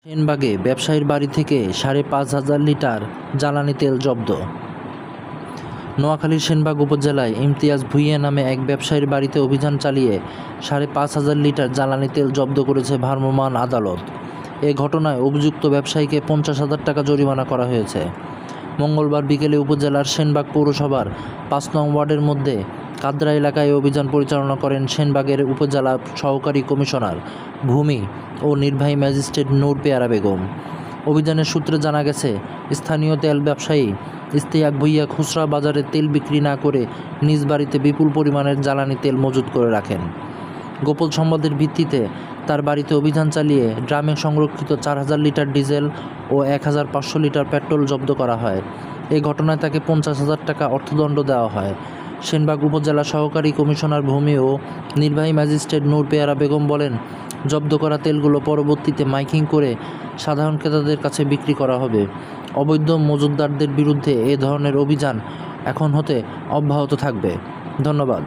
সেনবাগে ব্যবসায়ীর বাড়ি থেকে ৫,৫০০ লিটার জ্বালানি তেল জব্দ। নোয়াখালীর সেনবাগ উপজেলায় ইমতিয়াজ ভুঁইয়া নামে এক ব্যবসায়ীর বাড়িতে অভিযান চালিয়ে ৫,৫০০ লিটার জ্বালানি তেল জব্দ করেছে ভ্রাম্যমাণ আদালত। এ ঘটনায় অভিযুক্ত ব্যবসায়ীকে ৫০,০০০ টাকা জরিমানা করা হয়েছে। মঙ্গলবার বিকেলে উপজেলার সেনবাগ পৌরসভার ৫ নং ওয়ার্ডের মধ্যে কাদরা এলাকায় অভিযান পরিচালনা করেন সেনবাগের উপজেলা সহকারী কমিশনার ভূমি ও নির্বাহী ম্যাজিস্ট্রেট নূর পেয়ারা বেগম। অভিযানের সূত্রে জানা গেছে, স্থানীয় তেল ব্যবসায়ী ইশতিয়াক ভুঁইয়া খুচরা বাজারে তেল বিক্রি না করে নিজ বাড়িতে বিপুল পরিমাণের জ্বালানি তেল মজুত করে রাখেন। গোপন সংবাদের ভিত্তিতে তার বাড়িতে অভিযান চালিয়ে ড্রামে সংরক্ষিত ৪,০০০ লিটার ডিজেল ও ১,৫০০ লিটার পেট্রোল জব্দ করা হয়। এই ঘটনায় তাকে ৫০,০০০ টাকা অর্থদণ্ড দেওয়া হয়। সেনবাগ উপজেলা সহকারী কমিশনার ভূমি ও নির্বাহী ম্যাজিস্ট্রেট নূর পেয়ারা বেগম বলেন, জব্দ করা তেলগুলো পরবর্তীতে মাইকিং করে সাধারণ ক্রেতাদের কাছে বিক্রি করা হবে। অবৈধ মজুতদারদের বিরুদ্ধে এ ধরনের অভিযান এখন হতে অব্যাহত থাকবে। ধন্যবাদ।